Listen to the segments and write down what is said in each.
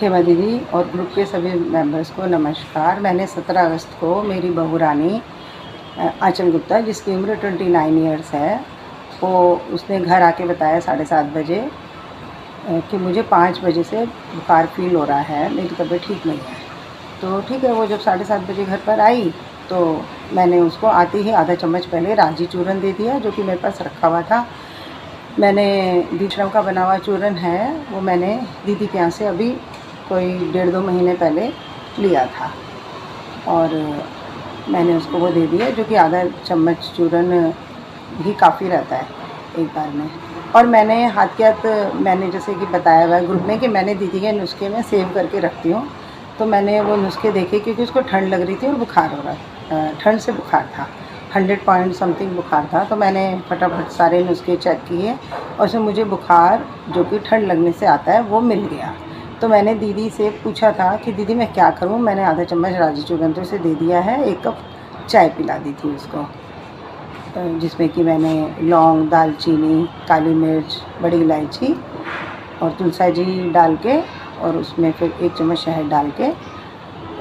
हेमा दीदी और ग्रुप के सभी मेंबर्स को नमस्कार। मैंने 17 अगस्त को मेरी बहू रानी आंचल गुप्ता, जिसकी उम्र 29 ईयर्स है, वो उसने घर आके बताया 7:30 बजे कि मुझे 5 बजे से बुखार फील हो रहा है, मेरी तबीयत ठीक नहीं है। तो ठीक है, वो जब 7:30 बजे घर पर आई तो मैंने उसको आते ही आधा चम्मच पहले रागी चूरन दे दिया, जो कि मेरे पास रखा हुआ था। मैंने दीक्षाम का बना हुआ चूरन है, वो मैंने दीदी के यहाँ से अभी कोई 1.5-2 महीने पहले लिया था और मैंने उसको वो दे दिया, जो कि आधा चम्मच चूरन भी काफ़ी रहता है एक बार में। और मैंने हाथ के हाथ, मैंने जैसे कि बताया हुआ है ग्रुप में कि मैंने दीदी के नुस्खे में सेव करके रखती हूँ, तो मैंने वो नुस्खे देखे क्योंकि उसको ठंड लग रही थी और बुखार हो रहा, ठंड से बुखार था, 100 पॉइंट समथिंग बुखार था। तो मैंने फटाफट सारे नुस्खे चेक किए और उसमें मुझे बुखार जो कि ठंड लगने से आता है वो मिल गया। तो मैंने दीदी से पूछा था कि दीदी मैं क्या करूं। मैंने आधा चम्मच रागी चूरन तो उसे दे दिया है, 1 कप चाय पिला दी थी उसको, जिसमें कि मैंने लौंग, दालचीनी, काली मिर्च, बड़ी इलायची और तुलसी जी डाल के और उसमें फिर 1 चम्मच शहद डाल के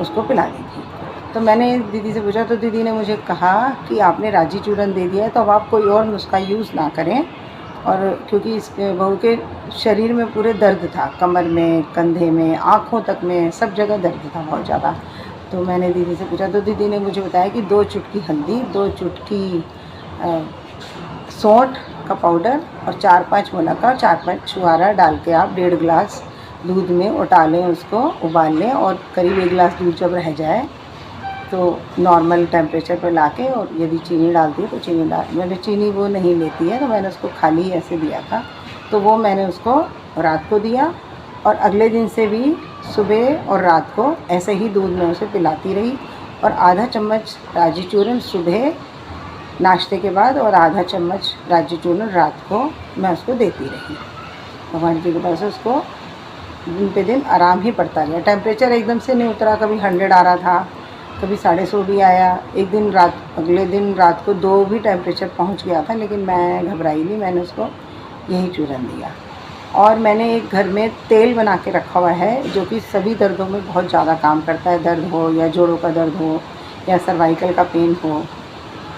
उसको पिला दी थी। तो मैंने दीदी से पूछा तो दीदी ने मुझे कहा कि आपने रागी चूरन दे दिया है तो अब आप कोई और नुस्खा यूज़ ना करें। और क्योंकि इसके बहू के शरीर में पूरे दर्द था, कमर में, कंधे में, आँखों तक में, सब जगह दर्द था बहुत ज़्यादा। तो मैंने दीदी से पूछा तो दीदी ने मुझे बताया कि 2 चुटकी हल्दी, 2 चुटकी सौंठ का पाउडर और 4-5 मुनक्का, 4-5 छुहारा डाल के आप 1.5 गिलास दूध में उटालें, उसको उबाल लें और करीब 1 गिलास दूध जब रह जाए तो नॉर्मल टेम्परेचर पर लाके, और यदि चीनी डालती है तो चीनी डाल, मैंने चीनी वो नहीं लेती है तो मैंने उसको खाली ऐसे दिया था। तो वो मैंने उसको रात को दिया और अगले दिन से भी सुबह और रात को ऐसे ही दूध में उसे पिलाती रही। और आधा चम्मच रागी चूरन सुबह नाश्ते के बाद और आधा चम्मच रागी चूरन रात को मैं उसको देती रही। भगवान की कृपा से उसको दिन पे दिन आराम ही पड़ता गया। टेम्परेचर एकदम से नहीं उतरा, कभी 100 आ रहा था, कभी 150 भी आया। एक दिन रात, अगले दिन रात को 2 भी टेम्परेचर पहुंच गया था, लेकिन मैं घबराई नहीं, मैंने उसको यही चूरन दिया। और मैंने एक घर में तेल बना के रखा हुआ है जो कि सभी दर्दों में बहुत ज़्यादा काम करता है। दर्द हो या जोड़ों का दर्द हो या सर्वाइकल का पेन हो,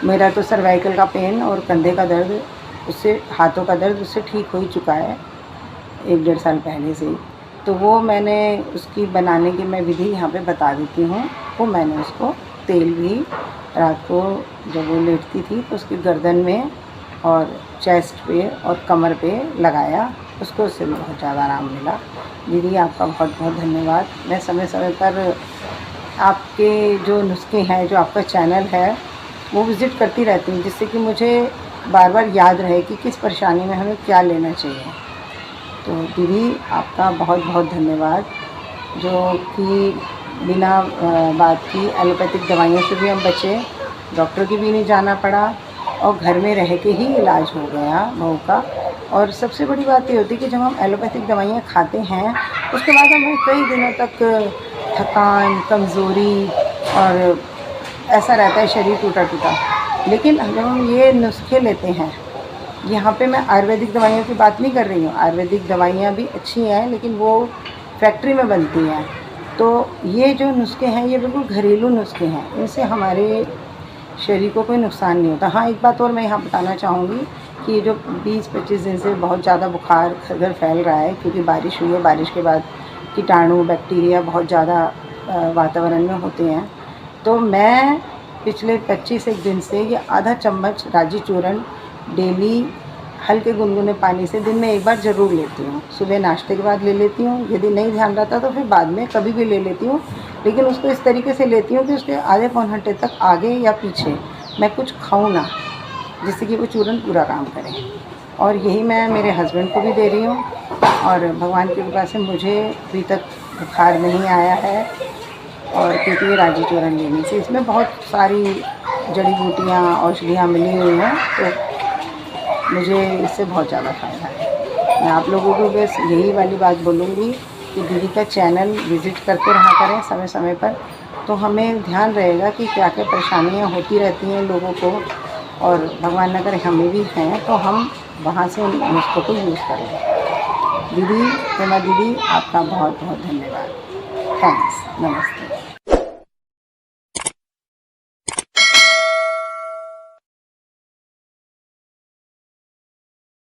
मेरा तो सर्वाइकल का पेन और कंधे का दर्द, उससे हाथों का दर्द उससे ठीक हो ही चुका है 1-1.5 साल पहले से ही। तो वो मैंने उसकी बनाने की मैं विधि यहाँ पे बता देती हूँ। वो मैंने उसको तेल भी रात को जब वो लेटती थी तो उसकी गर्दन में और चेस्ट पे और कमर पे लगाया, उसको उससे भी बहुत ज़्यादा आराम मिला। दीदी आपका बहुत बहुत धन्यवाद। मैं समय समय पर आपके जो नुस्खे हैं, जो आपका चैनल है, वो विज़िट करती रहती हूँ, जिससे कि मुझे बार बार याद रहे कि किस परेशानी में हमें क्या लेना चाहिए। तो दीदी आपका बहुत बहुत धन्यवाद, जो कि बिना बात की एलोपैथिक दवाइयों से भी हम बचे, डॉक्टर की भी नहीं जाना पड़ा और घर में रह के ही इलाज हो गया बहू का। और सबसे बड़ी बात ये होती है कि जब हम एलोपैथिक दवाइयाँ खाते हैं उसके बाद हमें कई दिनों तक थकान, कमज़ोरी और ऐसा रहता है, शरीर टूटा टूटा। लेकिन जब हम ये नुस्खे लेते हैं, यहाँ पे मैं आयुर्वेदिक दवाइयों की बात नहीं कर रही हूँ, आयुर्वेदिक दवाइयाँ भी अच्छी हैं लेकिन वो फैक्ट्री में बनती हैं। तो ये जो नुस्खे हैं ये बिल्कुल घरेलू नुस्खे हैं, इनसे हमारे शरीर को कोई नुकसान नहीं होता। हाँ, एक बात और मैं यहाँ बताना चाहूँगी कि ये जो 20-25 दिन से बहुत ज़्यादा बुखार घर फैल रहा है, क्योंकि बारिश हुई है, बारिश के बाद कीटाणु, बैक्टीरिया बहुत ज़्यादा वातावरण में होते हैं। तो मैं पिछले 25 दिन से ये आधा चम्मच रागी चूरन डेली हल्के गुनगुने पानी से दिन में 1 बार ज़रूर लेती हूँ। सुबह नाश्ते के बाद ले लेती हूँ, यदि नहीं ध्यान रहता तो फिर बाद में कभी भी ले लेती हूँ, लेकिन उसको इस तरीके से लेती हूँ कि उसके आधे पौन घंटे तक आगे या पीछे मैं कुछ खाऊँ ना, जिससे कि वो चूरन पूरा काम करे। और यही मैं मेरे हस्बैंड को भी दे रही हूँ और भगवान की कृपा से मुझे अभी तक बुखार नहीं आया है। और क्योंकि ये रागी चूरन लेने से इसमें बहुत सारी जड़ी बूटियाँ, औषधियाँ मिली हुई हैं, तो मुझे इससे बहुत ज़्यादा फ़ायदा है। मैं आप लोगों को बस यही वाली बात बोलूँगी कि दीदी का चैनल विज़िट करते रहा करें समय समय पर, तो हमें ध्यान रहेगा कि क्या क्या परेशानियाँ होती रहती हैं लोगों को, और भगवान न करे हमें भी हैं तो हम वहाँ से उन नुस्खों को यूज़ करें। दीदी, प्रेमा दीदी, आपका बहुत बहुत धन्यवाद। थैंक्स। नमस्ते।